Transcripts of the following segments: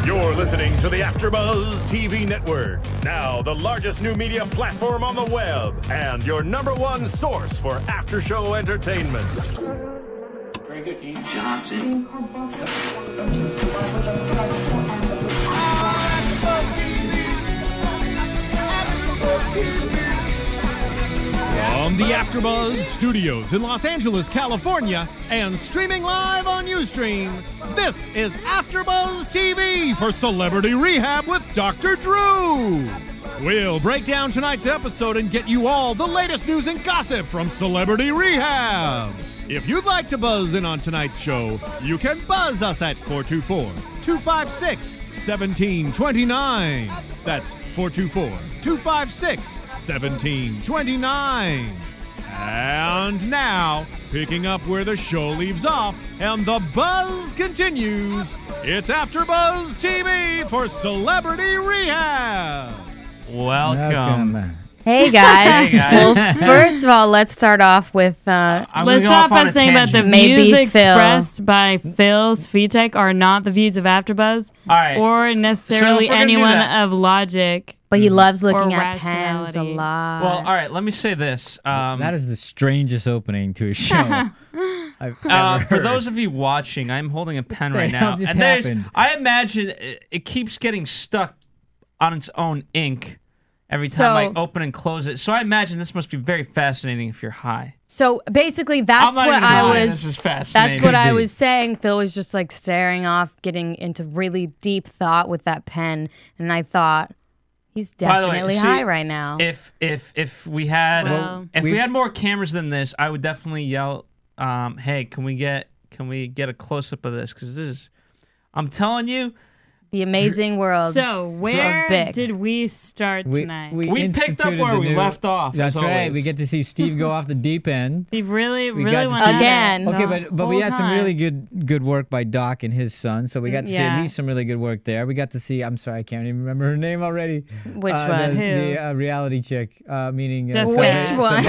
You're listening to the AfterBuzz TV network, now the largest new media platform on the web, and your #1 source for after-show entertainment. Very good, Keith Johnson. From the AfterBuzz Studios in Los Angeles, California, and streaming live on Ustream, this is AfterBuzz TV for Celebrity Rehab with Dr. Drew. We'll break down tonight's episode and get you all the latest news and gossip from Celebrity Rehab. If you'd like to buzz in on tonight's show, you can buzz us at 424-256-1729. That's 424-256-1729. And now, picking up where the show leaves off and the buzz continues, it's AfterBuzz TV for Celebrity Rehab. Welcome. Hey guys. Well, first of all, let's start off with let's start by saying that the views expressed by Phil Svitek are not the views of AfterBuzz or necessarily anyone of logic. But he loves looking at pens a lot. Well, all right, let me say this. That is the strangest opening to a show I've ever heard. For those of you watching, I'm holding a pen right now. And I imagine it keeps getting stuck on its own ink every time I open and close it. So I imagine this must be very fascinating if you're high. So basically, that's what This is fascinating. That's what I was saying. Phil was just like staring off, getting into really deep thought with that pen, and I thought, he's definitely high right now. If we had we had more cameras than this, I would definitely yell, "Hey, can we get a close up of this? Because this is, I'm telling you." The amazing world. So where did we start tonight? We picked up where we left off. That's right. We get to see Steve go off the deep end. Steve really went again. Okay, but we had some really good work by Doc and his son. So we got to see at least some really good work there. We got to see. I'm sorry, I can't even remember her name already. Which one? The reality chick, meaning Jessica. Which one?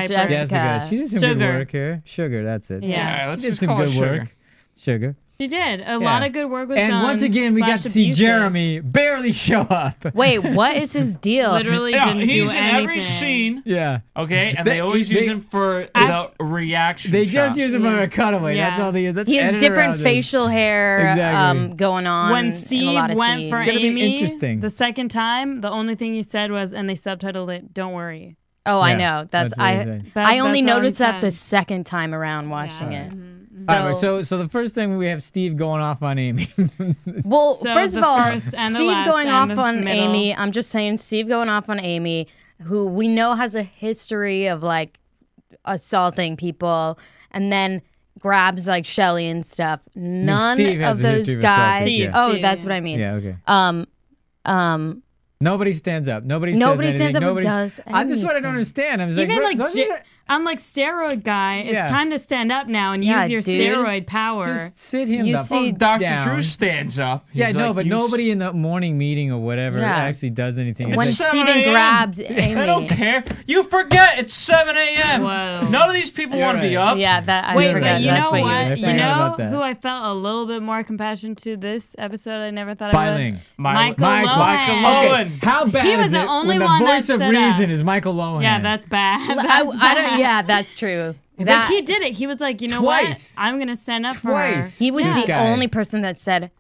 Jessica. She did some good work here. Sugar. That's it. Yeah, let's she did just some call good her work. Sugar. She did. A lot of good work was done. And once again, we got to see Jeremy barely show up. Wait, what is his deal? Literally didn't do anything. He's in every scene. Yeah. Okay, and they always use him for the reaction They shot. just use him for a cutaway. Yeah. That's all they use. That's he has different facial hair going on. When Steve went for Amy the second time, the only thing he said was, and they subtitled it, "Don't worry." Oh, I know. I only noticed that the second time around watching it. So the first thing we have Steve going off on Amy. Well, first of all, Steve going off on Amy. I'm just saying, Steve going off on Amy, who we know has a history of like assaulting people, and then grabs like Shelly and stuff. None of those guys. That's what I mean. Yeah. Okay. Nobody stands up. Nobody says anything. Stands up and does anything. This is what I don't understand. I'm I'm like steroid guy. It's time to stand up now and use your steroid power. Just sit him Dr. Drew stands up. He's but nobody in the morning meeting or whatever actually does anything. When Steven grabs Amy. I don't care. You forget it's 7 a.m. None of these people want to be up. Yeah, that I Wait, forgot. but you know what? You know who I felt a little bit more compassion to this episode? I never thought I would. Michael Owen. Okay. How bad he was is the it only when the one voice of stood reason up. is Michael Lohan? Yeah, that's bad. That's bad. Yeah, that's true. But he did it. He was like, you know what? I'm going to stand up for her. He was the only person that said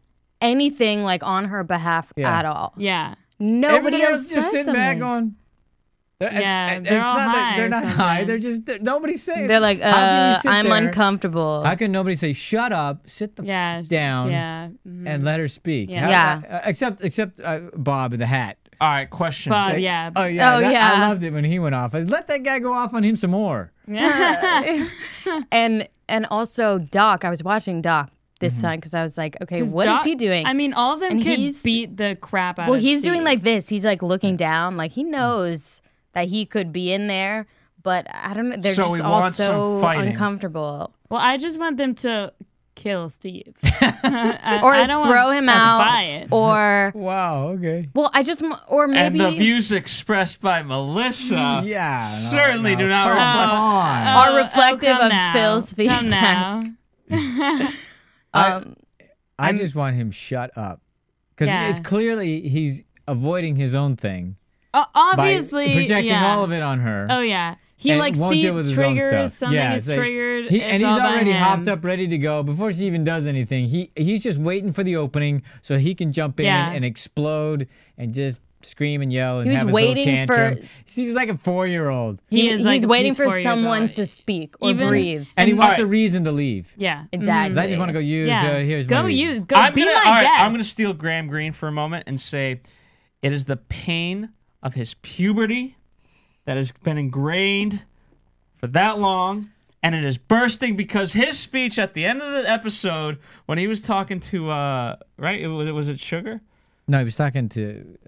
anything like on her behalf at all. Yeah. Nobody else just sitting back on. They're all high. They're not high. They're just nobody's saying. They're like, I'm uncomfortable. How can nobody say, "Shut up, sit down, and let her speak"? Except Bob in the hat. All right, question. Bob, I loved it when he went off. Let that guy go off on him some more. and also Doc. I was watching Doc this time because I was like, okay, what is he doing? I mean, all of them can beat the crap out of he's Steve. doing like this. He's like looking down. Like he knows that he could be in there, but I don't know. They're just all so uncomfortable. Well, I just want them to kill Steve. I don't throw him out. Or wow, okay. Well, or maybe and the views expressed by Melissa certainly do not are reflective of Phil's feedback. Come now. I just want him shut up. Because it's clearly he's avoiding his own thing. Obviously. By projecting all of it on her. Oh, yeah. He sees triggers, something is triggered. And he's already hopped up, ready to go. Before she even does anything, he's just waiting for the opening so he can jump in and explode and just scream and yell and have his little tantrum. He's like a 4-year-old. He's waiting for someone to speak or breathe. And he wants a reason to leave. Yeah, exactly. I just want to go use, here's my reason. Go be my guest. I'm going to steal Graham Greene for a moment and say it is the pain of his puberty that has been ingrained for that long, and it is bursting because his speech at the end of the episode when he was talking to, was it Sugar? No, he was talking to,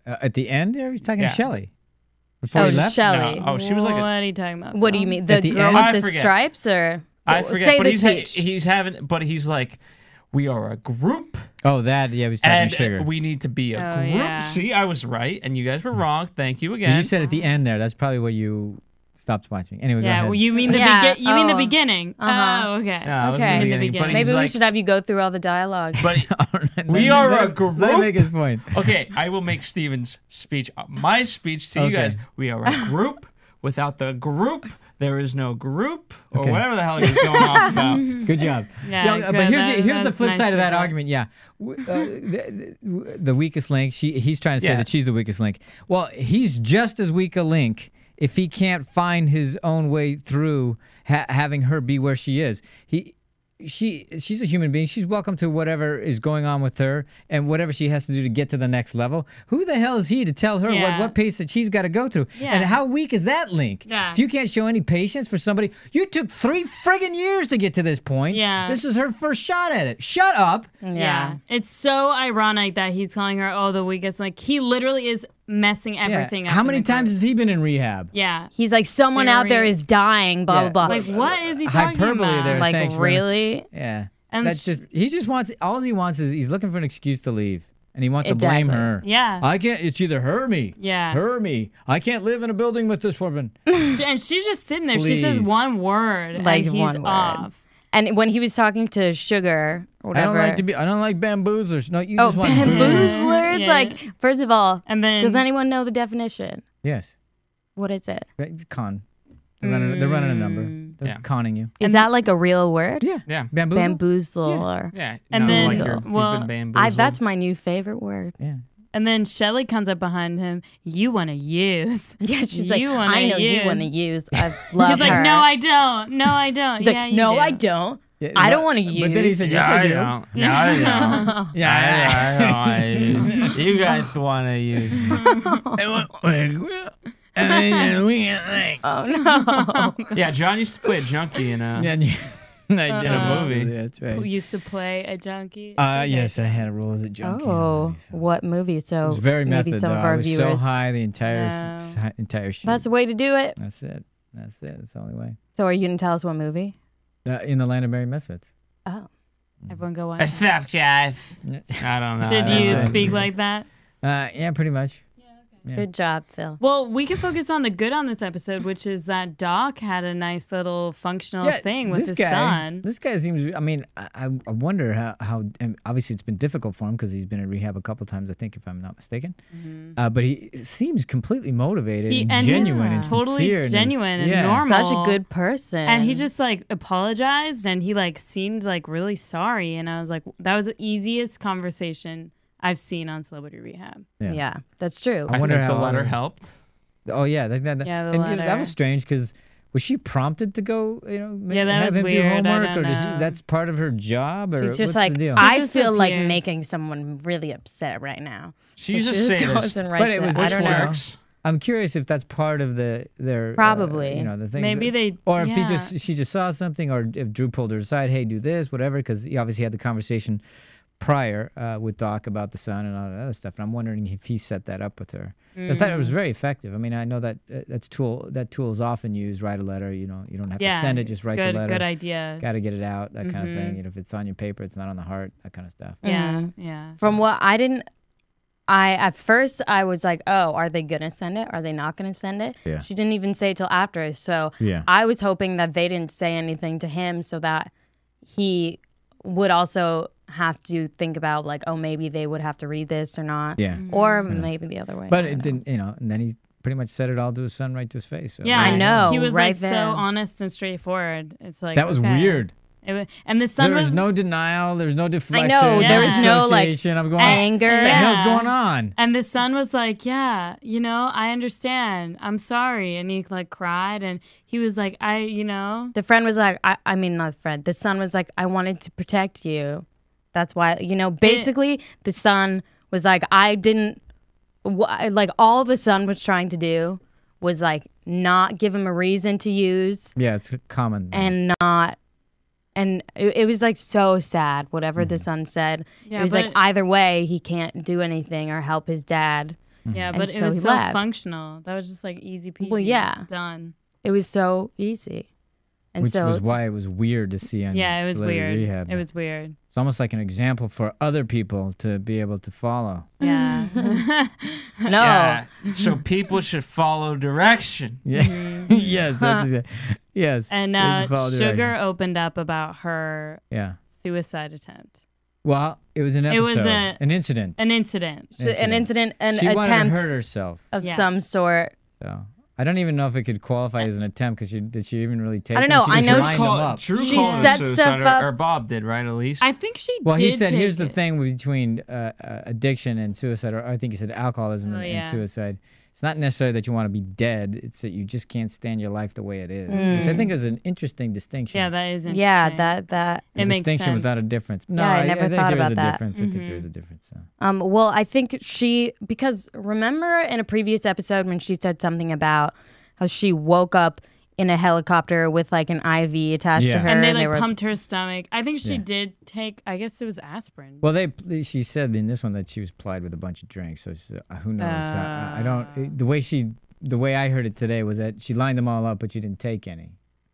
at the end, he was talking to Shelly. Before he left? Shelly. No. Oh, she was like what are you talking about? What do you mean? The girl with the stripes? Or I forget, say but the speech. he's like, we are a group. Oh, that, he was talking to Sugar. We need to be a group. Yeah. See, I was right, and you guys were wrong. Thank you again. You said at the end there. That's probably where you stopped watching. Anyway, go ahead. Well, you mean the beginning? Oh, okay. No, okay. The beginning. Maybe we should have you go through all the dialogue. But we are a group. Let me make his point. Okay, I will make Steven's speech my speech to you guys. We are a group. Without the group, there is no group, or whatever the hell he was going off about. Good job. Yeah, but here's the flip side of that argument. Yeah, the weakest link. He's trying to say that she's the weakest link. Well, he's just as weak a link if he can't find his own way through having her be where she is. She's a human being. She's welcome to whatever is going on with her and whatever she has to do to get to the next level. Who the hell is he to tell her what pace that she's got to go through? Yeah. And how weak is that link? Yeah. If you can't show any patience for somebody, you took 3 friggin' years to get to this point. Yeah. This is her first shot at it. Shut up. Yeah. It's so ironic that he's calling her, the weakest. Like, he literally is messing everything up. How many times has he been in rehab? Yeah. He's like, someone out there is dying, blah, blah, blah. Like, what is he talking Hyperbole about? there. Like, really? Yeah. And that's all he wants is he's looking for an excuse to leave. And he wants to blame her. Yeah. I can't, it's either her or me. Yeah. Her or me. I can't live in a building with this woman. And she's just sitting there. She says one word, like, and he's off. And when he was talking to Sugar or whatever. I don't like bamboozlers. No, you just want bamboozlers? Yeah. Like, first of all, and then, does anyone know the definition? Yes. What is it? Con. They're running a number. They're conning you. Is that like a real word? Yeah. Bamboozle. Bamboozle. Yeah. And then, like you've been bamboozled. That's my new favorite word. Yeah. And then Shelly comes up behind him. You want to use? Yeah, she's like, I know you want to use. I love her. He's like, no, I don't. No, I don't. He's like, no, I don't. Yeah, I don't want to use. But then he said, yes, I do. No, I don't. Yeah, I don't. You guys want to use. Oh, no. Yeah, John used to play a junkie in a movie. Yeah, that's right. Who used to play a junkie? Yes, I had a role as a junkie. Oh, what movie? So it was very maybe method, some of our I was viewers. so high the entire shoot. That's the way to do it. That's it. That's the only way. So are you going to tell us what movie? In the Land of Merry Misfits. Oh. Everyone go on. What's up, guys? I don't know. Did you speak like that? Yeah, pretty much. Yeah. Good job, Phil. Well, we can focus on the good on this episode, which is that Doc had a nice little functional thing with his son. This guy seems, I mean, I wonder how and obviously it's been difficult for him because he's been in rehab a couple times, I think, if I'm not mistaken. Mm-hmm. But he seems completely motivated and genuine and totally sincere. Genuine and normal. Such a good person. And he just like apologized and he like seemed like really sorry. And I was like, that was the easiest conversation I've seen on Celebrity Rehab. Yeah, that's true. I wonder how the letter helped. Oh yeah, the letter. That was strange because was she prompted to go? That have was him weird. do homework, I don't know. that's part of her job, or she's just what's like, the deal? I feel like making someone really upset right now. She's a sadist, but it was. I don't know. I'm curious if that's part of their probably the thing. Maybe if she just saw something, or if Drew pulled her aside, hey, do this, whatever, because he obviously had the conversation prior with Doc about the son and all that other stuff, and I'm wondering if he set that up with her. I thought it was very effective. I mean, I know that that tool is often used. Write a letter. You don't have to send it. Just write the letter. Good idea. Got to get it out. That kind of thing. If it's on your paper, it's not on the heart. That kind of stuff. Yeah. From what at first I was like, oh, are they gonna send it? Are they not gonna send it? Yeah. She didn't even say it till after. So I was hoping that they didn't say anything to him so that he would also have to think about like, oh, maybe they would have to read this or not. Yeah. Or maybe the other way. But it didn't, and then he pretty much said it all to his son right to his face. So. Yeah, I know. He was right like there. so honest and straightforward. It's like that was weird. And the son There was was no denial. There was no deflection. I know. There was no like I'm going, anger. What the hell's going on? And the son was like, yeah, I understand. I'm sorry. And he like cried and he was like, The friend was like, I mean, not the friend. The son was like, I wanted to protect you. That's why, basically the son was like, I didn't, like all the son was trying to do was like not give him a reason to use. Yeah, it's common. And not. And it was like so sad, whatever the son said. Yeah, it was like either way, he can't do anything or help his dad. Yeah, but it was so functional. That was just like easy peasy. Well, yeah. Done. It was so easy. And which was why it was weird to see on it was weird. Rehab. It was weird. It's almost like an example for other people to be able to follow. Yeah. No. Yeah. So people should follow direction. Yeah. Yes, that's exactly. Yes. And Sugar opened up about her suicide attempt. Well, it was an episode. It was an incident. An incident, an she attempt wanted to hurt herself of some sort. So I don't even know if it could qualify as an attempt because did she even really take? I don't know. I know she set stuff up, or Bob did, right? At least I think she. Well, he said, "Here's the thing between addiction and suicide," or I think he said alcoholism and suicide. It's not necessarily that you want to be dead. It's that you just can't stand your life the way it is, which I think is an interesting distinction. Yeah, that is interesting. Yeah, that it makes distinction sense. Without a difference. No, I never thought about that. I think there is a difference. Well, I think because remember in a previous episode when she said something about how she woke up in a helicopter with like an IV attached to her. And they pumped her stomach. I think she did take, I guess it was aspirin. Well, she said in this one that she was plied with a bunch of drinks. So who knows? I don't. The way I heard it today was that she lined them all up, but she didn't take any.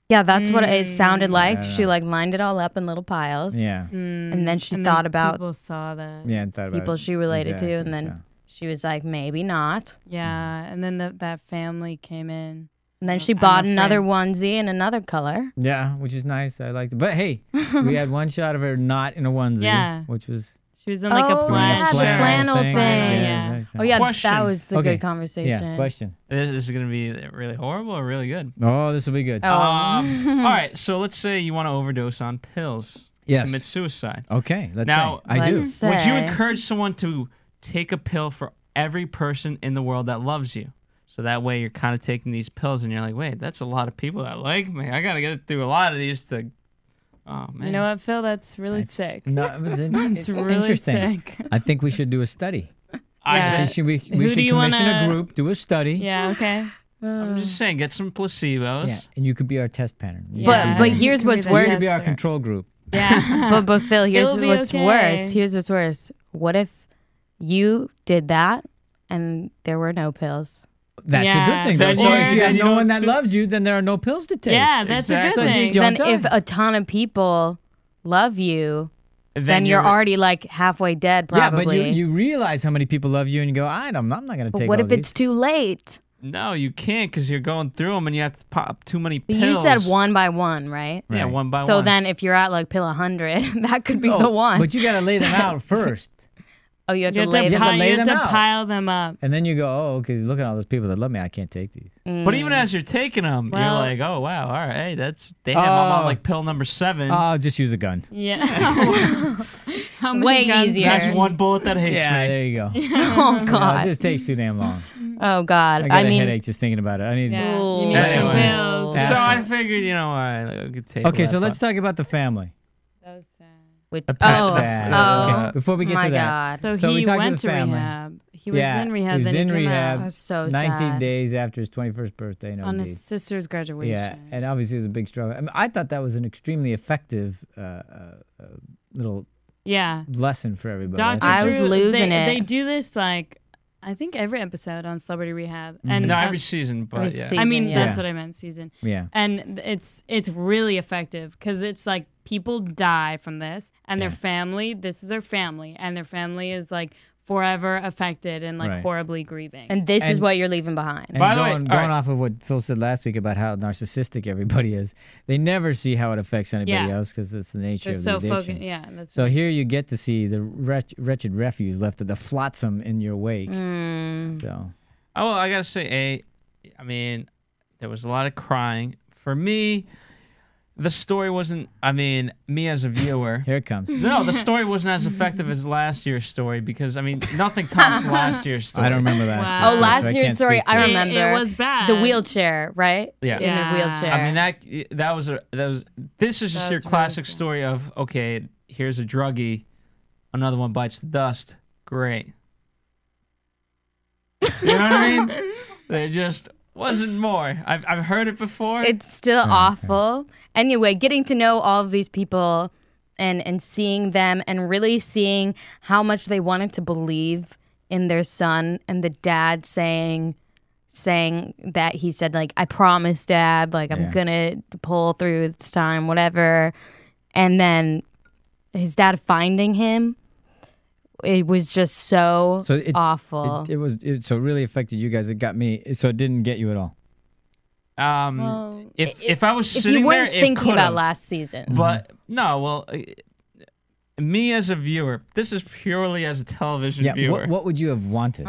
Yeah, that's what it sounded like. She like lined it all up in little piles. Yeah. And then she thought about people saw that. Yeah, and thought about people she related to, and then she was like, maybe not. Yeah, and then that family came in. And then she bought another onesie in another color. Yeah, which is nice. I liked it. But hey, we had one shot of her not in a onesie, which was... She was in like a flannel thing. Yeah. Oh, yeah, question. That was the good conversation. Yeah, question. This is going to be really horrible or really good? Oh, this will be good. All right, so let's say you want to overdose on pills. Yes. Commit suicide. Okay, let's say. I do. Would you encourage someone to take a pill for every person in the world that loves you? So that way you're kind of taking these pills and you're like, wait, that's a lot of people that like me. I got to get through a lot of these to... Oh, man. You know what, Phil? That's really sick. No, it's really interesting. Sick. I think we should do a study. Yeah. We should commission a group, do a study. Yeah, okay. I'm just saying, get some placebos. Yeah, and you could be our test pattern. Yeah. But here's what's worse. You could be our control group. Yeah. but Phil, here's what's worse. Here's what's worse. What if you did that and there were no pills? That's a good thing. Though. So if you have no one that loves you, then there are no pills to take. Yeah, that's a good thing. Then if a ton of people love you, then you're already like halfway dead probably. Yeah, but you realize how many people love you and you go, I'm not going to take all these. What if it's too late? No, you can't because you're going through them and you have to pop too many pills. You said one by one, right? Yeah, one by one. So then if you're at like pill 100, that could be the one. But you got to lay them out first. Oh, you have to lay them out. You have to pile them up. And then you go, oh, okay, look at all those people that love me. I can't take these. But even as you're taking them, you're like, oh, wow, all right. Hey, they have them on like pill number 7. Oh, just use a gun. Yeah. How many Way guns? easier. That's one bullet that hits me. Yeah, there you go. Oh, God. It just takes too damn long. Oh, God. I got a headache just thinking about it. I need you need some pills. So I figured, all right, I could take Okay, so let's talk about the family. That was sad. Okay. Before we get to that. God. So he went to rehab. He was in rehab. He was in rehab. That was so 19 sad. days after his 21st birthday. On his sister's graduation. Yeah, and obviously it was a big struggle. I mean, I thought that was an extremely effective little lesson for everybody. I was losing it. They do this like I think every episode on Celebrity Rehab, and no, every season, but season, I mean that's what I meant, season. Yeah, and it's really effective because it's like people die from this, and their family. This is their family, and their family is like forever affected and like horribly grieving. And this is what you're leaving behind. And by the way, going off of what Phil said last week about how narcissistic everybody is, they never see how it affects anybody else because it's the nature of the addiction. So here you get to see the wretched refuse left of the flotsam in your wake. So, well, I gotta say, I mean, there was a lot of crying for me. The story wasn't, me as a viewer. Here it comes. No, the story wasn't as effective as last year's story because, nothing tops last year's story. I don't remember last year's story. Oh, last year's story, I remember. It was bad. The wheelchair, right? Yeah. In the wheelchair. This is just your classic story of, okay, here's a druggie, another one bites the dust. Great. You know what I mean? There just wasn't more. I've heard it before. It's still awful. Anyway, getting to know all of these people and seeing them and really seeing how much they wanted to believe in their son, and the dad saying that he said, like, I promise, Dad, like, I'm gonna pull through this time, whatever. And then his dad finding him. It was just so awful. It really affected you guys. It got me. So it didn't get you at all. If I was sitting there, you there, weren't thinking about last season. But no, well, me as a viewer, this is purely as a television viewer. What would you have wanted?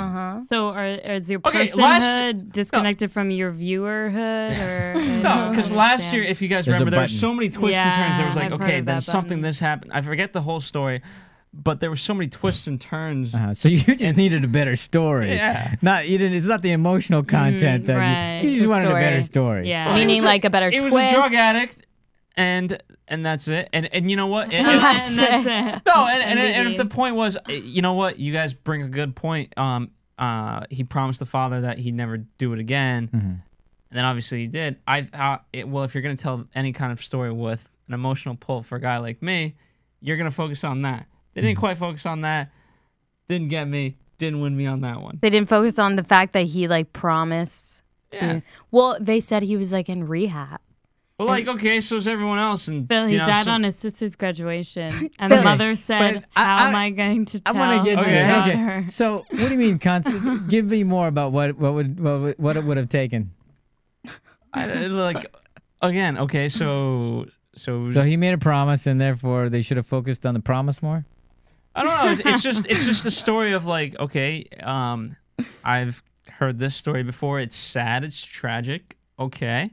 So is your personhood disconnected from your viewerhood? Or no, because last year, if you guys remember, there were so many twists and turns. There was like, okay, then something this happened. I forget the whole story. But there were so many twists and turns. So you just needed a better story. Yeah. It's not the emotional content that you just wanted a better story. Yeah. Meaning like a better twist. It was a drug addict, and that's it. And you know what? That's it. No, and if the point was, you know what? You guys bring a good point. He promised the father that he'd never do it again. And then obviously he did. I thought, well, if you're going to tell any kind of story with an emotional pull for a guy like me, you're going to focus on that. They didn't quite focus on that. Didn't get me. Didn't win me on that one. They didn't focus on the fact that he like promised. Well, they said he was like in rehab. Well, like, okay, so is everyone else. And Phil, he died on his sister's graduation, and the mother said, "How am I going to tell my daughter?" Okay. So, what do you mean, constant? Give me more about what it would have taken. So he made a promise, and therefore they should have focused on the promise more. I don't know. It's just a story of like, okay, I've heard this story before. It's sad. It's tragic. Okay,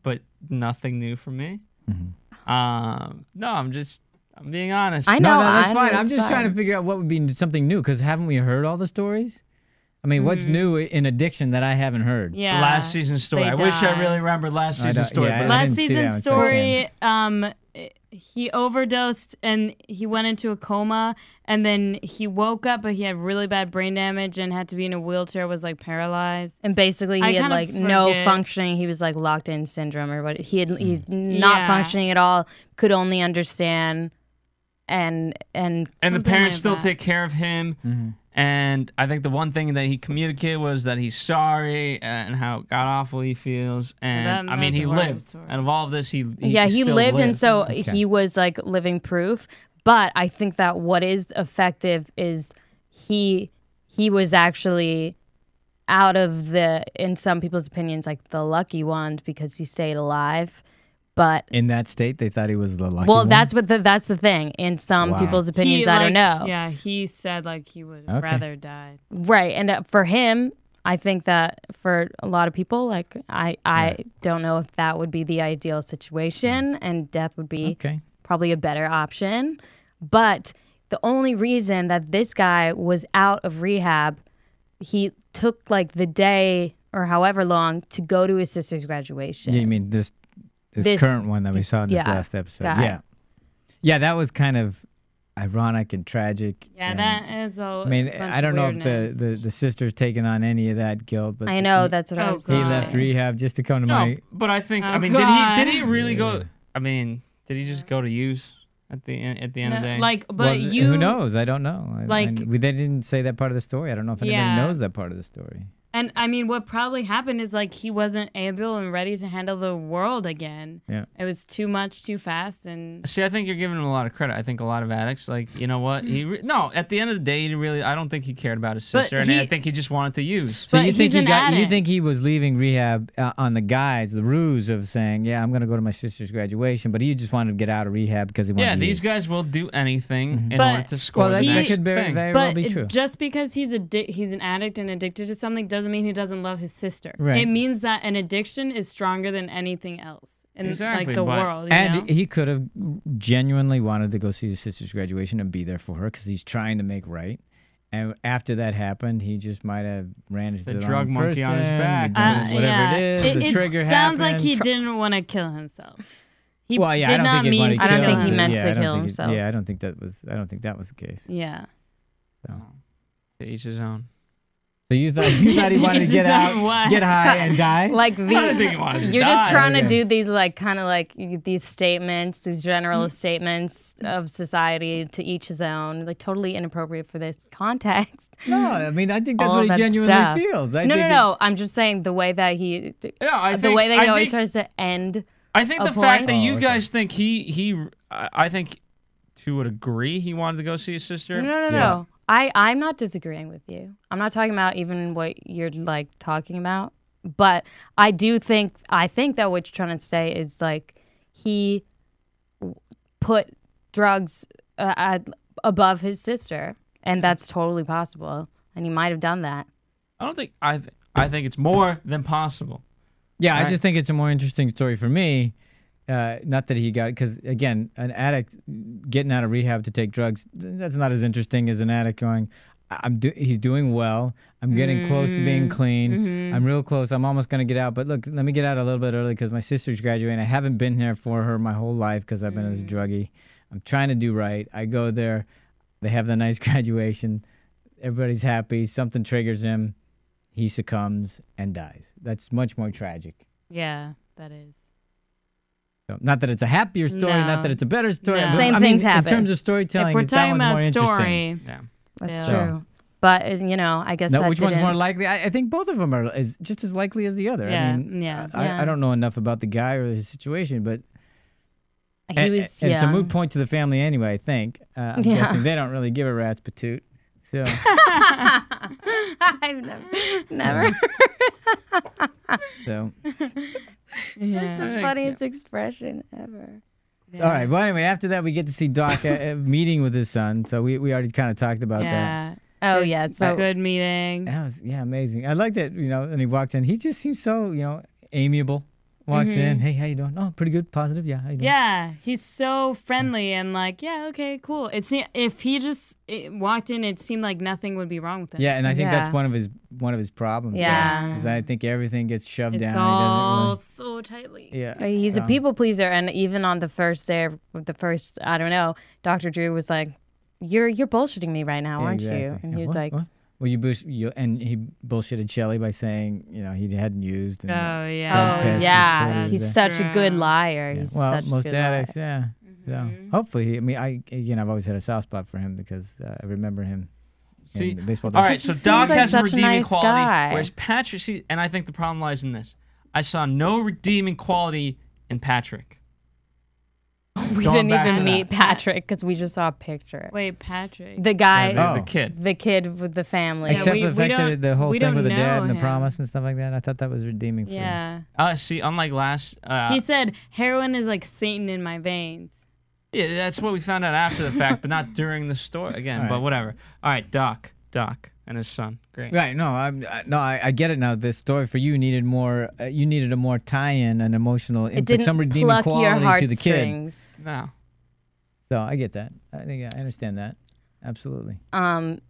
but nothing new for me. No, I'm being honest. I know. No, that's fine. I'm just trying to figure out what would be something new, because haven't we heard all the stories? I mean, what's new in addiction that I haven't heard? Yeah, last season's story. I wish I really remembered last season's story. Yeah, last season's story, he overdosed and he went into a coma, and then he woke up, but he had really bad brain damage and had to be in a wheelchair, was like paralyzed. And basically he had like no functioning. He was like locked in syndrome or what. He's not functioning at all, could only understand, and the parents still take care of him. And I think the one thing that he communicated was that he's sorry and how god-awful he feels. And, he lived. Out of all of this, he lived. And so he was, like, living proof. But I think that what is effective is he was actually out of in some people's opinions, like, the lucky one because he stayed alive. But in that state, they thought he was the lucky one? Well, that's the thing. In some people's opinions, I don't know. Yeah, he said like he would rather die. Right, and for him, I think that for a lot of people, like I don't know if that would be the ideal situation, and death would be probably a better option. But the only reason that this guy was out of rehab, he took like the day or however long to go to his sister's graduation. Yeah, you mean this current one that we saw in this last episode. Guy. Yeah, that was kind of ironic and tragic. Yeah, that is all. I mean, I don't know if the sister's taking on any of that guilt, but I know that's what I was saying. He left rehab just to come to my. But I think did he really go? I mean, did he just go to use at the end of the day? Like, but who knows? I don't know. They didn't say that part of the story. I don't know if anybody knows that part of the story. And I mean, what probably happened is like he wasn't able and ready to handle the world again. Yeah. It was too much, too fast, and See, I think you're giving him a lot of credit. I think a lot of addicts, like, you know what? No, at the end of the day, I don't think he cared about his sister, and I think he just wanted to use. So you think you think he was leaving rehab on the guise, the ruse of saying, yeah, I'm going to go to my sister's graduation, but he just wanted to get out of rehab because he wanted to these guys will do anything in order to score. Well, the that next could very well be true. Just because he's an addict and addicted to something doesn't mean he doesn't love his sister. Right. It means that an addiction is stronger than anything else in like the world. And he could have genuinely wanted to go see his sister's graduation and be there for her because he's trying to make right. And after that happened, he just might have ran into the drug monkey on his back. Whatever it is, the trigger happened. It sounds like he didn't want to kill himself. He I did not mean to I don't kill think he himself. meant to kill himself. I don't think that was the case. Yeah. So to each his own. So you thought he wanted to get out, get high, and die? Like I didn't think he wanted to you're die. just trying to do these kind of these statements, these general statements of society to each his own, like totally inappropriate for this context. No, I mean I think that's what he genuinely feels. No. I'm just saying the way that he, the way that he always tries to end. I think the fact that you guys think I think to a degree he wanted to go see his sister. No. I'm not disagreeing with you. I'm not talking about even what you're like talking about. But I think that what you're trying to say is like he put drugs above his sister, and that's totally possible. And he might have done that. I think it's more than possible. Yeah, right? I just think it's a more interesting story for me. Not that he got, because again, an addict getting out of rehab to take drugs, that's not as interesting as an addict going, he's doing well, I'm getting close to being clean, I'm real close, I'm almost going to get out, but look, let me get out a little bit early because my sister's graduating, I haven't been here for her my whole life because I've been as a druggie, I'm trying to do right, I go there, they have the nice graduation, everybody's happy, something triggers him, he succumbs and dies. That's much more tragic. Yeah, that is. So, not that it's a happier story, not that it's a better story. No. Same things happen. In terms of storytelling, if we're talking about story, that's true. But I guess which one's more likely? I think both of them are just as likely as the other. Yeah, I mean, I don't know enough about the guy or his situation, but and it's a moot point to the family anyway. I think I'm guessing they don't really give a rat's patoot. So I've never. So. That's the funniest expression ever. Yeah. All right. Well, anyway, after that, we get to see Doc meeting with his son. So we already kind of talked about that. Oh, yeah. It's a good meeting. That was, amazing. I like that, when he walked in, he just seems so, amiable. Walks in, hey, how you doing? Oh, pretty good, positive, yeah. How you doing? Yeah, he's so friendly and like, yeah, okay, cool. If he just walked in, it seemed like nothing would be wrong with him. Yeah, and I think that's one of his problems. Yeah, is I think everything gets shoved down. It's all so tightly. Yeah, he's a people pleaser, and even on the first day of the first, I don't know, Dr. Drew was like, "You're bullshitting me right now, aren't you?" And he was like. What? Well, and he bullshitted Shelley by saying, he hadn't used. And he's such a good liar. Yeah. He's well, such most a good addicts, liar. So hopefully, I've always had a soft spot for him because I remember him. In the baseball. All right, so Doc has a redeeming quality, guy. whereas Patrick. And I think the problem lies in this: I saw no redeeming quality in Patrick. We didn't even meet Patrick because we just saw a picture. Wait, Patrick. The guy. The kid. The kid with the family. Except for the fact that the whole thing with the dad and the promise and stuff like that. I thought that was redeeming for him. See, unlike last... he said, heroin is like Satan in my veins. Yeah, that's what we found out after the fact, but not during the story. Again, but whatever. All right, Doc and his son. Great. Right. No, I get it now. The story for you needed more. You needed a more tie-in, an emotional impact, some redeeming quality to the kid. No. So I get that. I think I understand that. Absolutely. So. And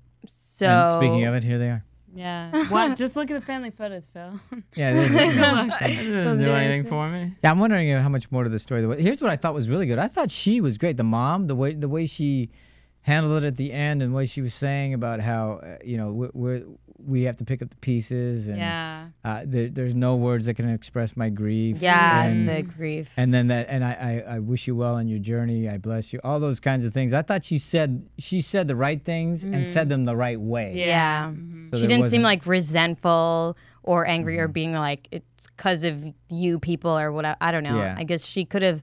speaking of it, here they are. Yeah. Just look at the family photos, Phil. Yeah. Doesn't do anything for me. Yeah, I'm wondering how much more to the story. Here's what I thought was really good. I thought she was great. The mom, the way she handled it at the end, and what she was saying about how we have to pick up the pieces, and there's no words that can express my grief. The grief. And then I wish you well in your journey. I bless you. All those kinds of things. I thought she said the right things and said them the right way. Yeah. So she didn't seem like resentful or angry or being like, it's because of you people or whatever. I don't know. Yeah. I guess she could have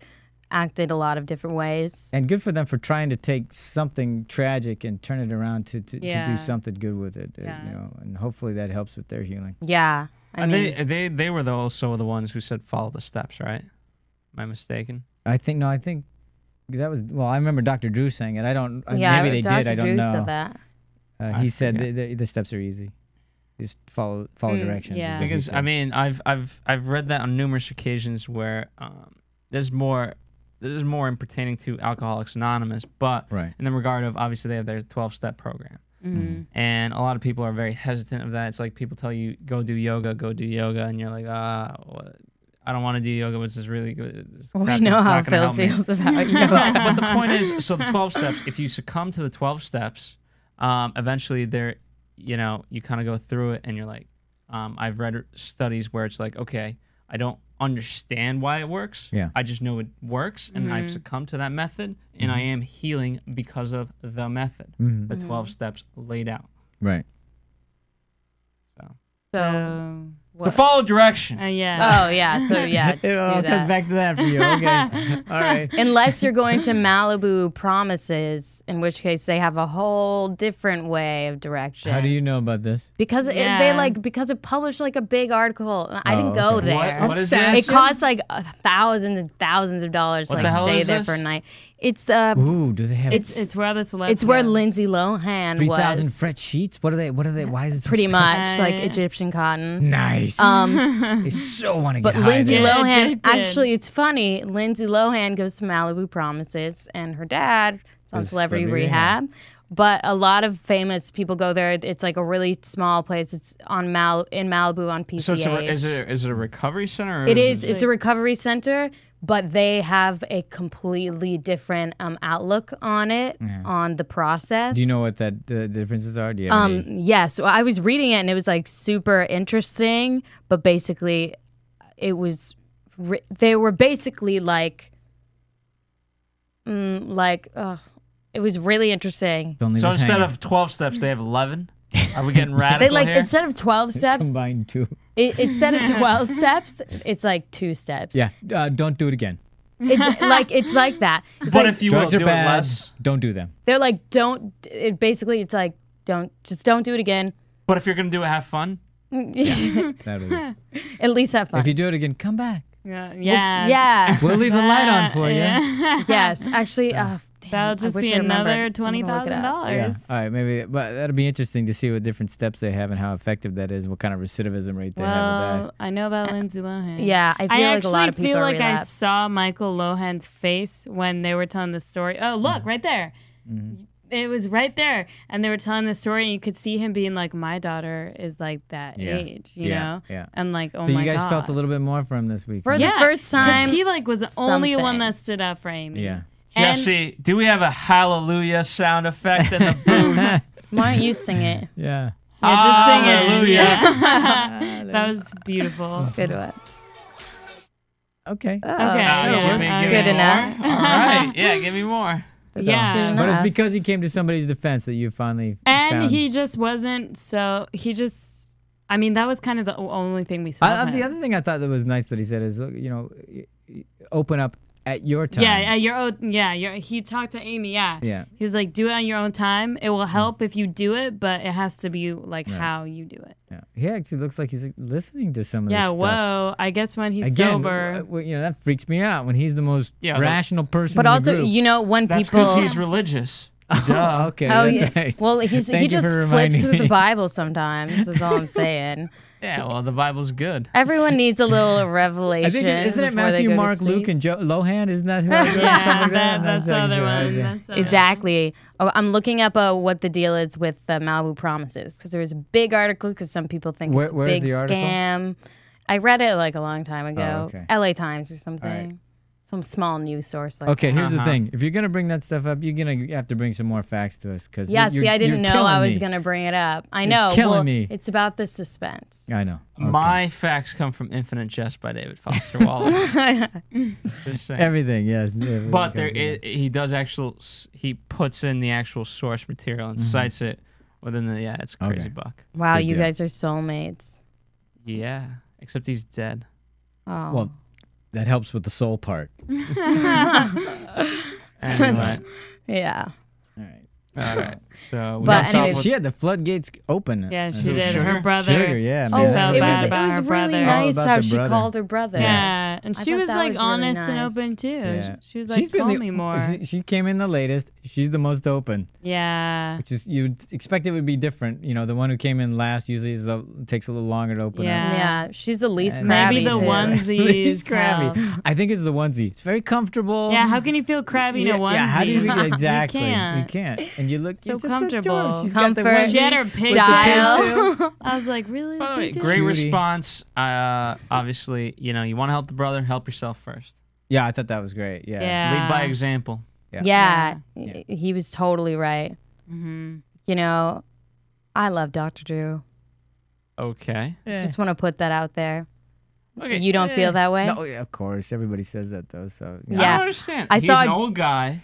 acted a lot of different ways. And good for them for trying to take something tragic and turn it around to do something good with it. You know, and hopefully that helps with their healing. Yeah. I mean, they were also the ones who said follow the steps, right? Am I mistaken? I think that was, well, I remember Dr. Drew saying it. I don't, yeah, maybe they Dr. did, I don't Drew know. said that. He said the steps are easy. Just follow directions. Yeah. Because I mean, I've read that on numerous occasions where there's more in pertaining to Alcoholics Anonymous, but in the regard of obviously they have their 12-step program, and a lot of people are very hesitant of that. It's like people tell you go do yoga, and you're like, I don't want to do yoga, which is really good. We know how Phil feels about yoga. But the point is, so the 12 steps, if you succumb to the 12 steps, eventually you kind of go through it and you're like, I've read studies where it's like, okay, I don't understand why it works. Yeah. I just know it works and I've succumbed to that method and I am healing because of the method, the 12 steps laid out. Right. So follow direction. Yeah. Oh, yeah. So, yeah. It all comes back to that for you. Okay. All right. Unless you're going to Malibu Promises, in which case they have a whole different way of direction. How do you know about this? Because because it published like a big article. I didn't go there. What is this? It costs like thousands and thousands of dollars to like stay there for a night. It's Ooh, do they have? It's where the celebs. It's where Lindsay Lohan 3,000 was. fret sheets. What are they? Why is it so Pretty expensive? much like Egyptian cotton. Nice. I so want to get But high Lindsay there. Lohan, actually, it's funny. Lindsay Lohan goes to Malibu Promises, and her dad is on Is Celebrity Celebrity Rehab. But a lot of famous people go there. It's like a really small place. It's in Malibu on PCH. So is it a recovery center? Or It is. It's a recovery center, but they have a completely different outlook on it, on the process. Do you know what the differences are? Do you have any? Yes. Well, I was reading it and it was like super interesting, but basically it was they were basically like it was really interesting. Don't leave So us instead hanging. of 12 steps, they have 11? Are we getting radical here? Instead of 12 steps, Combined two. instead of 12 steps, it's like 2 steps. Yeah. Don't do it again. It's like that. It's But like, if you will, Drugs do are it bad. less. Don't do them. they're like, it's like, don't do it again. But if you're going to do it, have fun. That'll do. At least have fun. If you do it again, come back. Yeah. We'll leave the light on for you. Yes. Actually, That'll just be another $20,000. Yeah. All right, maybe, but that'll be interesting to see what different steps they have and how effective that is, what kind of recidivism rate they have with that. I know about Lindsay Lohan. Yeah, I feel like a lot of people feel like relapse. I saw Michael Lohan's face when they were telling the story. Oh, look, right there. It was right there. And they were telling the story, and you could see him being like, my daughter is like that age, you know? Yeah. And like, oh So my you guys God. felt a little bit more for him this week. For the first time. Because he like was the only one something. that stood up for Amy. Yeah. And- Jesse, do we have a hallelujah sound effect in the booth? Why don't you sing it? Yeah. Yeah, just sing it. Hallelujah. Yeah. That was beautiful. Good one. Okay. Okay. Give me good more. enough. All right. Yeah, give me more. That's Yeah. good But it's enough. because he came to somebody's defense that you finally And found. he just wasn't I mean, that was kind of the only thing we saw. of The him. other thing I thought that was nice that he said is, open up at your time. Yeah, at your own. Yeah, he talked to Amy. Yeah, Yeah. He was like, "Do it on your own time. It will help if you do it, but it has to be like how you do it." Yeah. He actually looks like he's listening to some of this Yeah. stuff. Whoa. I guess when he's Again, sober. that freaks me out when he's the most Yeah, rational person But in also, the group. when That's people. because he's religious. Oh, okay, Oh, that's yeah. right. Well, he Thank you just for flips reminding through me. the Bible sometimes. That's all I'm saying. Yeah, well, the Bible's good. Everyone needs a little revelation. I think isn't it before they Matthew, go to Mark, sleep? Luke, and Lohan? Isn't that who? I wrote? Yeah, Something like that? that's the other one. That's the other Exactly. Oh, I'm looking up what the deal is with Malibu Promises because there was a big article because some people think it's a Where's big the article? scam. I read it like a long time ago. okay. LA Times or something. All right. Some small news source. Like Okay, that. here's the thing. If you're going to bring that stuff up, you're going to have to bring some more facts to us. Cause Yeah, you're, see, I didn't you're know I killing was me. going to bring it up. I know. killing well, me. It's about the suspense. I know. Okay. My facts come from Infinite Jest by David Foster Wallace. Just saying. Everything, yes. everything But comes in. he does he puts in the actual source material and cites it it's crazy buck. Wow, Good you deal. guys are soulmates. Yeah, except he's dead. Oh. Well, that helps with the soul part. Anyway. Yeah. All right. All right. So we But got anyway, She had the floodgates open. Yeah, she Who, did. Sugar? Her brother. Sugar, yeah. Oh, man. felt it bad was about her really brother. nice about how the she brother. called her brother. Yeah, and I she thought was that like was really honest and nice. open too. Yeah. She was like, been "Call me more." She came in the latest. She's the most open, Yeah. which is you'd expect it would be different. You know, the one who came in last usually takes a little longer to open Yeah. up. Yeah, she's the least And- crabby. Maybe the too. onesies. Least crabby. help. I think it's the onesie. It's very comfortable. Yeah, how can you feel crabby in a onesie? Yeah, how do you exactly? You can't. And you look So it's comfortable. adorable. She's got the Comfort. onesie She had her with the Style. pigtails. I was like, really? By the way, They did? great Cutie. response. Obviously, you want to help the brother, help yourself first. Yeah, I thought that was great. Yeah. Yeah. Lead by example. Yeah, Yeah. he was totally right. Mm-hmm. You know, I love Dr. Drew. Okay. Yeah. Just want to put that out there. Okay. You don't feel that way? No, yeah, of course. Everybody says that though. So I Yeah. don't understand. I He's saw an a- old guy.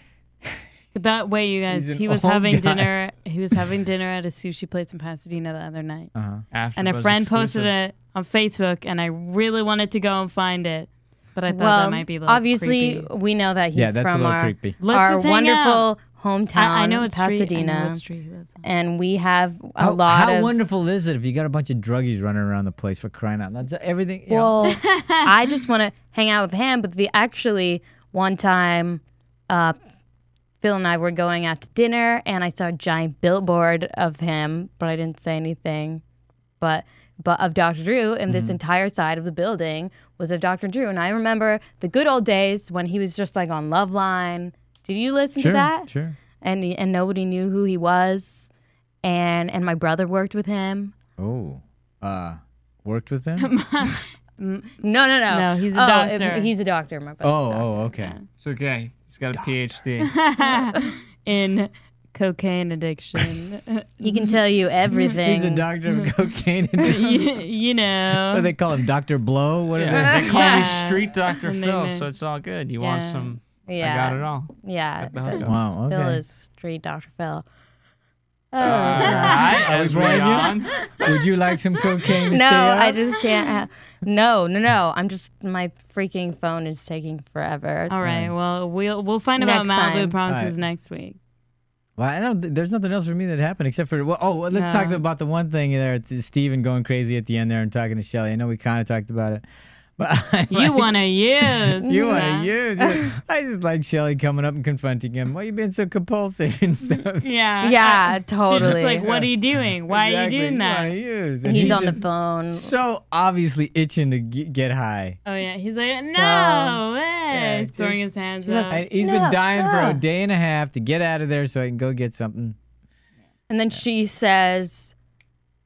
That way, you guys. He's an He was old having guy. dinner. He was having dinner at a sushi place in Pasadena the other night, Uh-huh. and a AfterBuzz friend exclusive. posted it on Facebook, and I really wanted to go and find it, but I thought Well, that might be a little obviously, creepy. we know that he's Yeah, that's a from little our, creepy. Let's our just hang wonderful out. hometown, I know it's Pasadena. I know it's tree he lives on. And we have a How, lot how of. wonderful is it if you got a bunch of druggies running around the place for crying out loud? That's everything. You know. Well, I just want to hang out with him. But actually, one time, Phil and I were going out to dinner, and I saw a giant billboard of him, but I didn't say anything. But of Dr. Drew, and this entire side of the building was of Dr. Drew. And I remember the good old days when he was just like on Loveline. Did you listen to that? Sure. And nobody knew who he was, and my brother worked with him. Oh, worked with them? No. No, he's a doctor. He's a doctor, my brother. Okay. It's okay. He's got a PhD. In cocaine addiction. He can tell you everything. He's a doctor of cocaine. you know. What do they call him? Dr. Blow? What Yeah, is they call me Yeah. Street Dr. And Phil, they- so it's all good. You want Yeah. some? Yeah. I got it all. Yeah. Got the hookup. Wow, Phil okay. is straight Dr. Phil. All right, as we bragging? on. Would you like some cocaine to No, stay up? I just can't have. No. I'm just, my freaking phone is taking forever. All right. Well, we'll find about Next Malibu time. Promises All right. next week. Well, I don't. There's nothing else for me that happened except for. Let's talk No. about the one thing there. Steven going crazy at the end there and talking to Shelly. I know we kind of talked about it, but You want to use. You want Yeah. to use. I just like Shelly coming up and confronting him. Why you being so compulsive and stuff? Yeah. Yeah, She's totally. just like, what are you doing? Why are you Exactly. doing You that? wanna use. And he's on the just phone. So obviously itching to get high. Oh, yeah. He's like, So- no. Yeah, He's throwing just- his hands She's like, up. And he's No, been dying for no. a day and a half to get out of there so I can go get something. And then she says,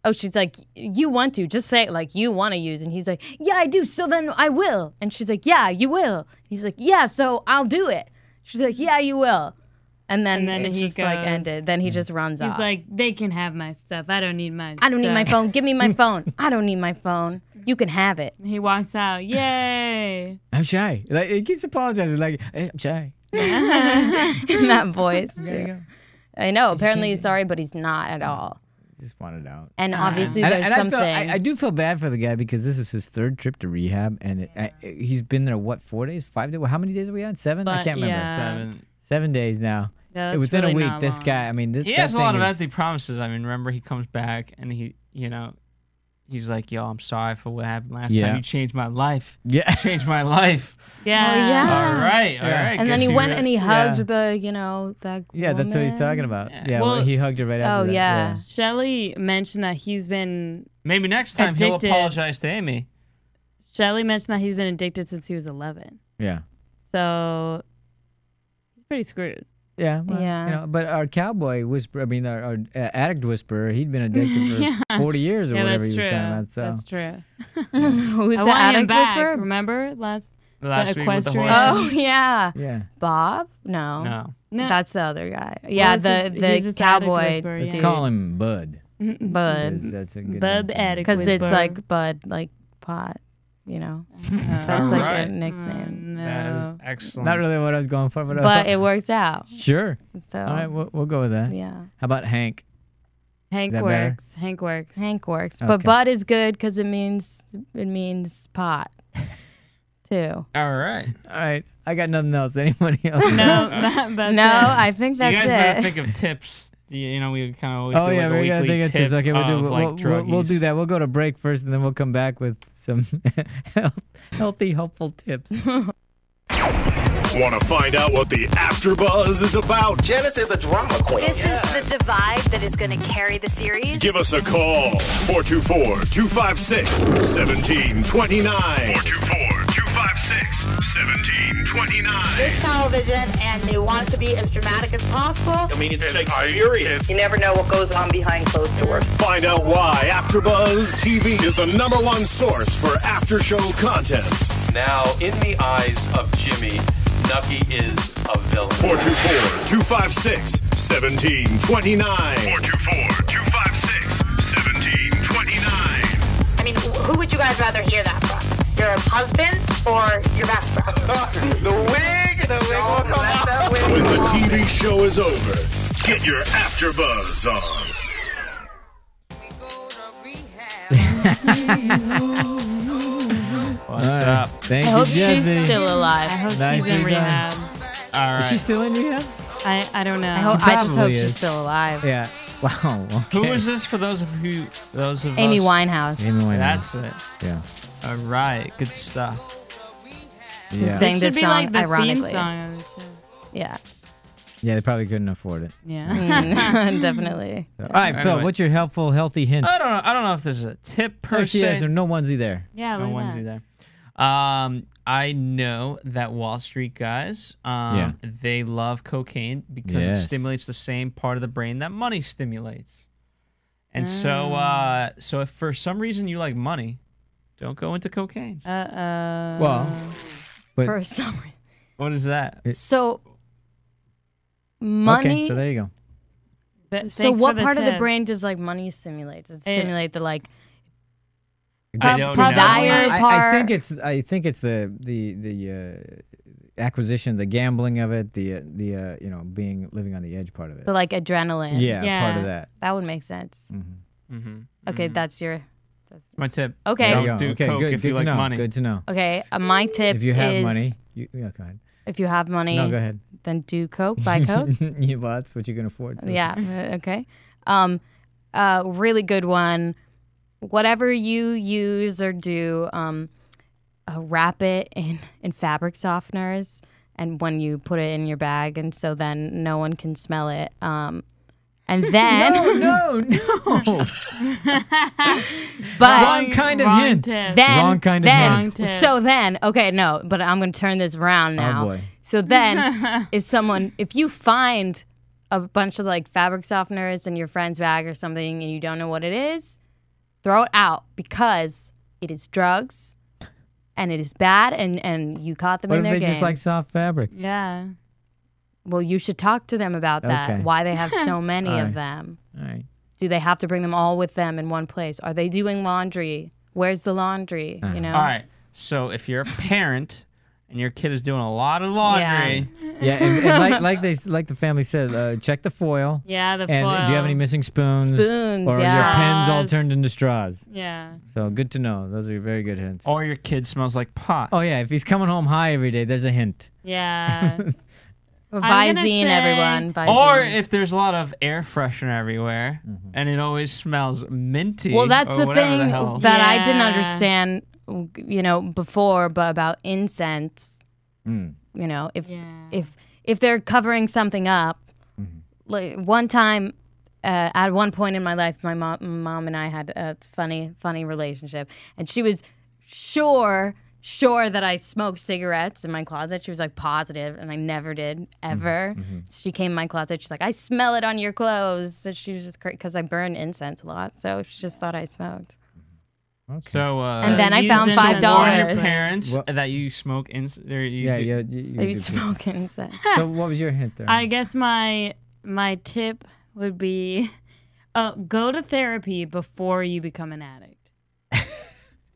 oh, she's like, you want to. Just say it like you want to use. And he's like, yeah, I do. So then I will. And she's like, yeah, you will. He's like, yeah, so I'll do it. She's like, yeah, you will. And then And then it he just like goes- ended. Then he just runs He's off. like, they can have my stuff. I don't need my stuff. I don't need my phone. Give me my phone. I don't need my phone. You can have it. He walks out. Yay. I'm shy. Like he keeps apologizing. Like hey, I'm shy. In that voice. Gotta Too. go. I know. Apparently he's sorry, but he's not at all. Just want it out. And obviously And, there's and something. I do feel bad for the guy because this is his third trip to rehab, and he's been there 4 days, 5 days. How many days are we on? 7? I But, can't remember. yeah. 7 days now. Yeah, that's Within really a week, not this long. guy. I mean, He that has a lot thing of is- empty promises. I mean, remember he comes back and he's like, yo, I'm sorry for what happened last Yeah. time. You changed my life. Yeah. You changed my life. Yeah. Oh, yeah. All right. and then he went and he hugged Yeah. that Yeah, that's what he's woman. talking about. Yeah. Yeah, Well- he hugged her right after Oh, that. yeah. Shelly mentioned that he's been. Maybe next time Addicted. he'll apologize to Amy. Shelly mentioned that he's been addicted since he was 11. Yeah. So he's pretty screwed. Yeah. Well, Yeah. You know, but our cowboy whisperer, I mean, our addict whisperer, he'd been addicted for Yeah. 40 years or Yeah, whatever that's he true. was talking about. So. That's true. Who's I the want him addict back. whisperer? Remember last? Last week with the equestrian. horse. Oh yeah, Yeah. Bob? No, No. No. that's the other guy. Yeah, it's the just- he's just the addict cowboy whisperer, dude. yeah. Call him Bud. Bud, That's a good Bud the name. addict. because it's Whisperer. like Bud, like pot. You know, that's like Alright. a nickname. That is No. excellent. Not really what I was going for, but, But it works out. sure. So All right, we'll go with that. yeah. How about Hank? Hank that works. Hank works. Hank works. Okay. But bud is good because it means pot, too. All right. All right. I got nothing else. Anybody else? No, that's No, it. I think that's You guys better it. think of tips. You know, we kind of always Oh do yeah, like a we gotta weekly think of tip tips. Okay, we'll we'll do that. We'll go to break first, and then we'll come back with some healthy, helpful tips. Want to find out what the AfterBuzz is about? Janice is a drama queen. This is the divide that is going to carry the series. Give us a call. 424-256-1729. 424-256-1729. It's television, and they want it to be as dramatic as possible. I mean, it's Shakespearean. You never know what goes on behind closed doors. Find out why AfterBuzz TV is the #1 source for after-show content. Now, in the eyes of Jimmy, Nucky is a villain. 424-256-1729. 424-256-1729. I mean, who would you guys rather hear that from? Your husband or your best friend? The wig will come out. When the TV show is over, get your AfterBuzz on. What's up? Thank I you, hope Jesse. she's still alive. I hope Nicely she's in done. rehab. All right. Is she still in rehab? I don't know. I just probably hope is. she's still alive. Yeah. Wow. Okay. Who is this for those of Amy us? Winehouse. Amy Winehouse. That's it. Yeah. All right. Good stuff. Yeah. Sang It this should be song like the ironically. theme song of the show. Yeah. Yeah, they probably couldn't afford it. Yeah. Definitely. All right, Phil. Anyway. What's your helpful, healthy hint? I don't know if this is a tip per Oh, she se. has no onesie there. Yeah, No look one's at that. there. I know that Wall Street guys, they love cocaine because it Yes. stimulates the same part of the brain that money stimulates. And so if for some reason you like money, don't go into cocaine. Well, but For some reason. What is that? So, money. okay, so there you go. So what part of the brain does like money stimulate? Does it stimulate the like I don't desire know. part? I think it's the acquisition, the gambling of it, the living on the edge part of it. the like adrenaline? Yeah, Yeah. part of that. That would make sense. Mm-hmm. Okay, that's your. My tip. Okay. There you Don't go. do Okay, coke good. if Good you to like know. money. Good to know. Okay, my tip If you have is money, go ahead. if you have money, No, go ahead. then do coke, buy coke. Yeah, well, that's what you can afford. So. Yeah. Okay. Really good one. Whatever you use or do, wrap it in fabric softeners, and when you put it in your bag, and so then no one can smell it. And then No. but Wrong kind of hint. tip. then Wrong kind of then hint. tip. so then okay no, but I'm gonna turn this around now. Oh boy. So then, if you find a bunch of like fabric softeners in your friend's bag or something and you don't know what it is, throw it out because it is drugs and it is bad and you caught them What in if their they game. just like soft fabric? Yeah. Well, you should talk to them about that. Okay. Why they have so many All of right. them. All right. Do they have to bring them all with them in one place? Are they doing laundry? Where's the laundry? You know? All right. So if you're a parent and your kid is doing a lot of laundry, Yeah, and like the family said, check the foil. Yeah, the And foil. do you have any missing spoons? Spoons, Or yeah. your pens all Straws. turned into straws? Yeah. So good to know. Those are very good hints. or your kid smells like pot. Oh yeah, if he's coming home high every day, there's a hint. Yeah. Or I'm gonna Visine, say- everyone. Visine. Or if there's a lot of air freshener everywhere and it always smells minty. Well, that's or the whatever thing the hell. that I didn't Yeah. understand, before, but about incense. Mm. If they're covering something up, like one time, at one point in my life, my mom and I had a funny relationship, and she was sure that I smoked cigarettes in my closet. She was like positive, and I never did ever. She came in my closet. She's like, I smell it on your clothes. So she was just crazy because I burn incense a lot. So she just thought I smoked. Okay. So, And then I use found incense warn $5. your parents What? that you smoke incense. yeah. I You was smoking incense. So what was your hint there? I guess my tip would be go to therapy before you become an addict.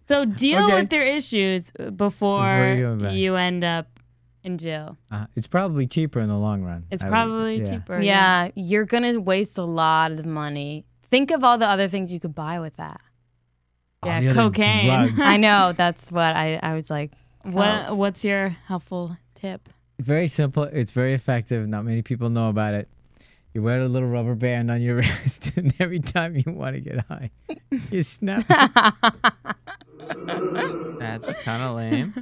So deal Okay. with their issues Before before you go back. you end up in jail. It's probably cheaper in the long run. It's I would- probably yeah. cheaper. Yeah, you're gonna waste a lot of money think of all the other things you could buy with that. Yeah, cocaine. I know. That's what I was like. What's your helpful tip? Very simple. It's very effective. Not many people know about it. You wear a little rubber band on your wrist, and every time you want to get high, you snap. That's kind of lame.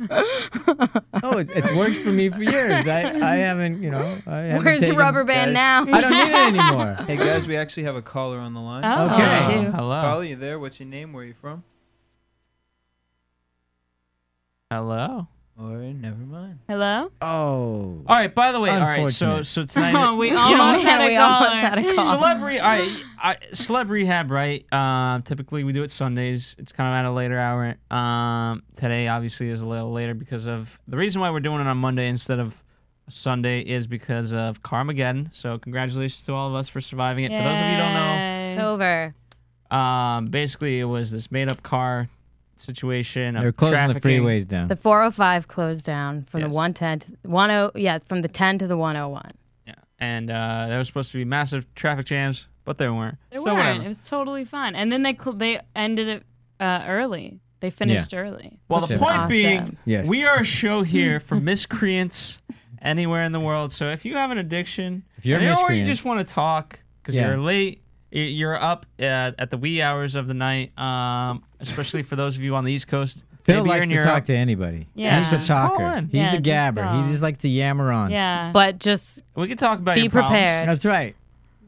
Oh, it's worked for me for years. I haven't, Where's the rubber band now? I don't need it anymore. Hey guys, we actually have a caller on the line. Oh, okay. Hello. Caller, you there? What's your name? Where are you from? Hello. Or never mind. Hello? Oh. All right, by the way, all right, so tonight... we almost had a call. Celeb Rehab, right? Typically, we do it Sundays. It's kind of at a later hour. Today, obviously, is a little later because of... The reason why we're doing it on Monday instead of Sunday is because of Carmageddon. So congratulations to all of us for surviving it. Yay. For those of you who don't know... It's over. Basically, it was this made-up car situation of They're closing trafficking. the freeways down. The 405 closed down from the 110 to from the 10 to the 101. Yeah, and there was supposed to be massive traffic jams, but there weren't. There weren't. Whatever. It was totally fine. And then they ended it early. They finished early. Well, the point awesome. being, Yes. we are a show here for miscreants anywhere in the world. So if you have an addiction, If you're a or you miscreant. just want to talk because you're late, you're up at the wee hours of the night, especially for those of you on the East Coast. Phil Maybe likes you're to in talk Europe. to anybody. Yeah. He's a Just call talker. in. He's Yeah, a just gabber. call. He just likes to yammer on. Yeah. But just We can talk about be your problems. prepared. That's right.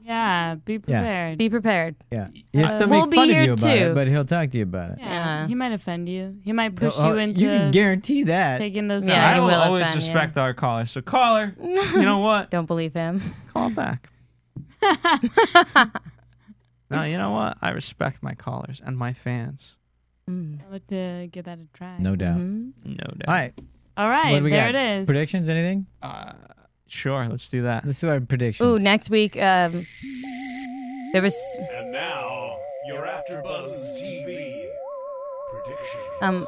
Yeah. Be prepared. Be prepared. Yeah. He'll still We'll make be fun of here you about too. it, but he'll talk to you about it. Yeah. Yeah. He might offend you. He might push Oh, you into you can guarantee that. taking those. Yeah, I he will will always offend you. respect our callers. So caller, you know what? Don't believe him. Call back. No, you know what? I respect my callers and my fans. I'd like to give that a try. No doubt. No doubt. All right. All right. What do we there got? it is. Predictions? Anything? Sure, let's do that. Let's do our predictions. Ooh, next week there was And now, your AfterBuzz TV predictions.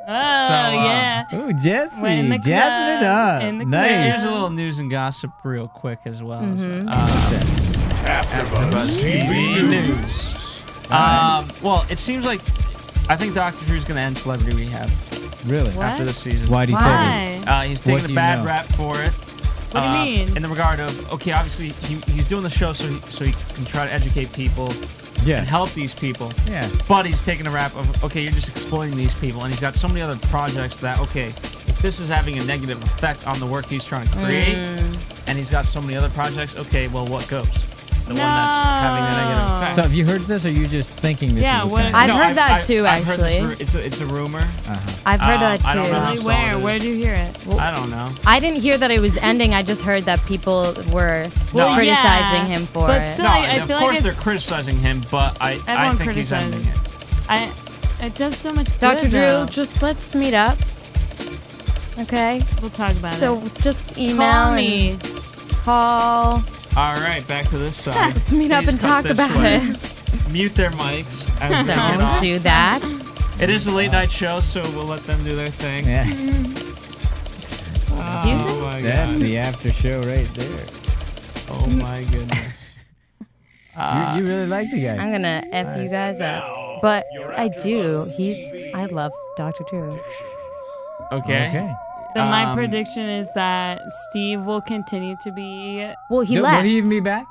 Oh, yeah. Ooh, Jesse. We're in the Jazzing it club. up. In the Nice. Here's a little news and gossip real quick as well. AfterBuzz TV News. Well, it seems like I think Dr. Drew's going to end Celebrity Rehab Really? after this season. Why do you say Why? He's What taking do the you bad know? rap for it. What do you mean? In the regard of, okay, obviously he's doing the show so he can try to educate people this? Yeah. and help these people. Yeah. But he's taking the rap of, okay, you're just exploiting these people. And he's got so many other projects that, okay, if this is having a negative effect on the work he's trying to create, and he's got so many other projects, okay, well, what goes? The one that's having a negative effect. So have you heard this, or are you just thinking this? Yeah, is what- I've heard that too, I've heard actually. this it's a rumor. I've heard that too. I don't know how Really? solid it is. Where'd you hear it? I don't know. I didn't hear that it was ending. I just heard that people were Well, criticizing him for but it. still, No, I of feel course like they're it's, criticizing him, but I Everyone think he's ending criticizes. it. It does so much Dr. good, Drew, though. just let's meet up. Okay? We'll talk about So it. just email Call and me. call. All right, back to this side. Let's meet up Please and cut talk this about way. it. Mute their mics as they get Don't off. do that. It is a late night show, so we'll let them do their thing. Yeah. Excuse me? Oh my That's god. the after show right there. Oh my goodness. You really like the guy. I'm gonna F you guys up. But I do. I love Dr. Drew. Okay. Okay. So my prediction is that Steve will continue to be. Well, he Will left. he even be back?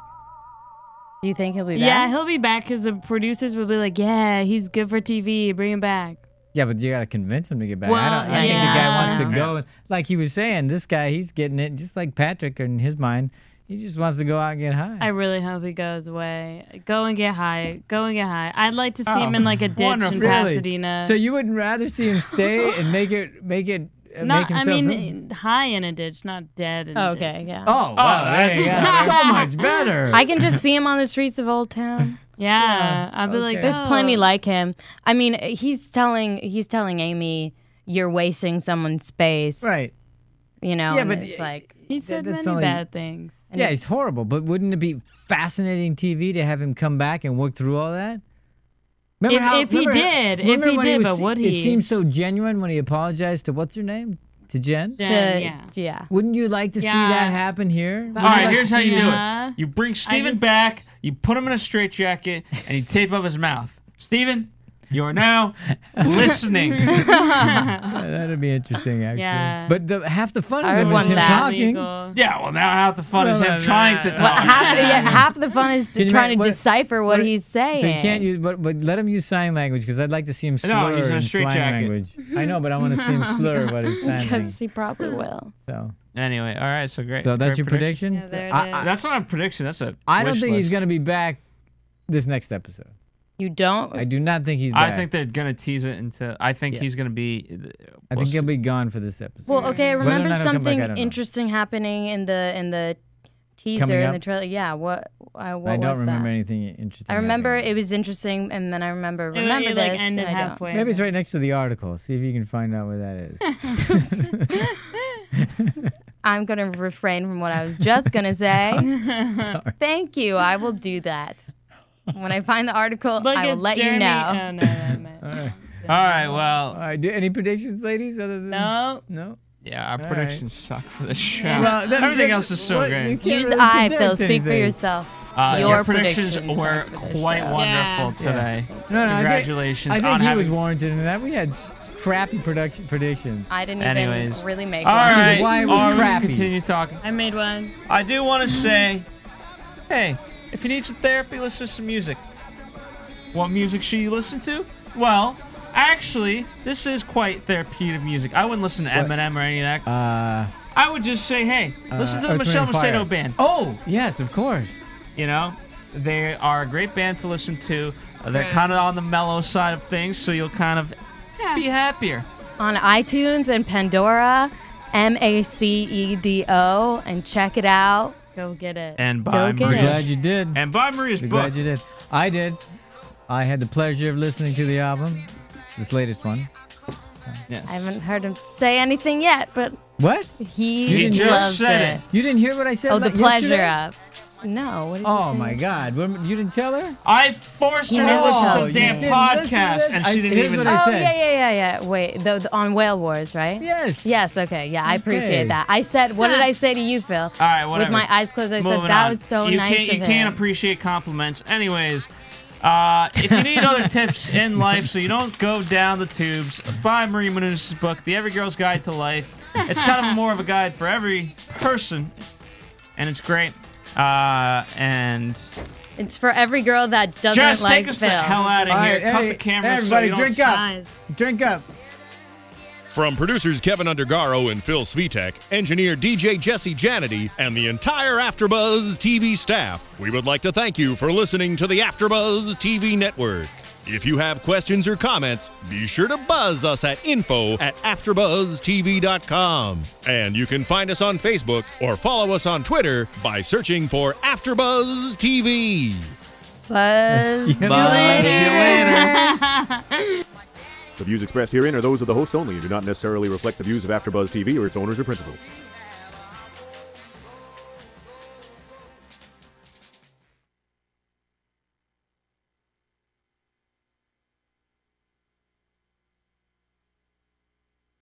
Do you think he'll be back? Yeah, he'll be back because the producers will be like, "Yeah, he's good for TV. Bring him back." Yeah, but you gotta convince him to get back. Well, I think the yeah. guy wants to go. Like he was saying, this guy, he's getting it just like Patrick in his mind. He just wants to go out and get high. I really hope he goes away. Go and get high. Go and get high. I'd like to see him in like a ditch in Pasadena. So you would rather see him stay and make it make Not, himself. I mean, high in a ditch, not dead in a ditch. Okay, yeah. Oh, wow, that's so much better. I can just see him on the streets of Old Town. Yeah, I'd be like, There's oh. plenty like him. I mean, he's telling Amy, you're wasting someone's space. Right. You know, Yeah, and but it's like He said that's many only- bad things. Yeah, he's horrible. But wouldn't it be fascinating TV to have him come back and work through all that? If he did, remember when but was- would It he? seemed so genuine when he apologized to what's her name? To Jen? Yeah. Wouldn't you like to see that happen here? All right, here's how you do it. You bring Steven back, you put him in a straitjacket, and you tape up his mouth. Steven, you are now listening. That'd be interesting, actually. Yeah. But half the fun of it is him talking. Yeah, well, now half the fun is him trying to talk. Well, half the fun is trying to decipher what he's saying. So you can't use, but let him use sign language because I'd like to see him slur in sign language. I know, but I want to see him slur what he's saying. Because he probably will. So anyway, all right, so great. So that's great your prediction? Yeah, there it is. That's not a prediction. That's a. I don't think wish he's list. going to be back this next episode. You don't? I do not think he's back. I think they're going to tease it into. I think he's going to be. I think he'll be gone for this episode. Well, okay, I remember Whether or not he'll come back, I something don't know. interesting happening in the teaser, Coming in up? the trailer. Yeah, what I was don't remember that? anything interesting. I remember happening. it was interesting, and then I remember It this. like ended and I don't. halfway. Maybe it's right next to the article. See if you can find out where that is. I'm going to refrain from what I was just going to say. Sorry. Thank you. I will do that. When I find the article, Look, I will it's let Jeremy. you know. Oh, no, that meant. All right, well. All right. Any predictions, ladies? Other than No. No. Yeah, our All predictions suck for the show. Well, Everything else is so what- great. you can't Use really I, predict Phil. Speak for anything. yourself. Your predictions predictions were for the quite show. wonderful Yeah. today. No, Congratulations I think on he having. was warranted in that. We had crappy predictions. I didn't Anyways. even really make All one. Which is right, why it was we're gonna crappy. continue talking. I made one. I do want to say, hey, if you need some therapy, listen to some music. What music should you listen to? Well, actually, this is quite therapeutic music. I wouldn't listen to Eminem or any of that. I would just say, hey, listen to the Earth, Wind, Michelle and Fire. Macedo Band. Oh, yes, of course. You know, they are a great band to listen to. They're kind of on the mellow side of things, so you'll kind of be happier. On iTunes and Pandora, MACEDO, and check it out. Go get it. And Go by get We're it. glad you did. And by Maria's We're book. glad you did. I did. I had the pleasure of listening to the album, this latest one. Yes. I haven't heard him say anything yet, but What? he just loves said it. You didn't hear what I said? Oh, the pleasure yesterday? of. No. What did you Oh say? my God! You didn't tell her? I forced her to never listen told to the me. damn You didn't listen to podcast, this? and she didn't here's even. what I Oh, said. yeah. Wait, on Whale Wars, right? Yes. Yes, okay. Yeah, I Okay. appreciate that. I said, what did I say to you, Phil? All right, whatever. With my eyes closed, I said, Moving that on. was so you nice can't, of You him. can't appreciate compliments. Anyways, if you need other tips in life so you don't go down the tubes, buy Marie Menounos' book, The Every Girl's Guide to Life. It's kind of more of a guide for every person, and it's great. And It's for every girl that doesn't just like take us Phil. the hell out of All here. right, Cut hey, the camera. everybody, so you drink don't up. Guys. Drink up. From producers Kevin Undergaro and Phil Svitek, engineer DJ Jesse Janity, and the entire AfterBuzz TV staff, we would like to thank you for listening to the AfterBuzz TV network. If you have questions or comments, be sure to buzz us at info@AfterBuzzTV.com. And you can find us on Facebook or follow us on Twitter by searching for AfterBuzz TV. Buzz. See you The views expressed herein are those of the hosts only and do not necessarily reflect the views of AfterBuzz TV or its owners or principals.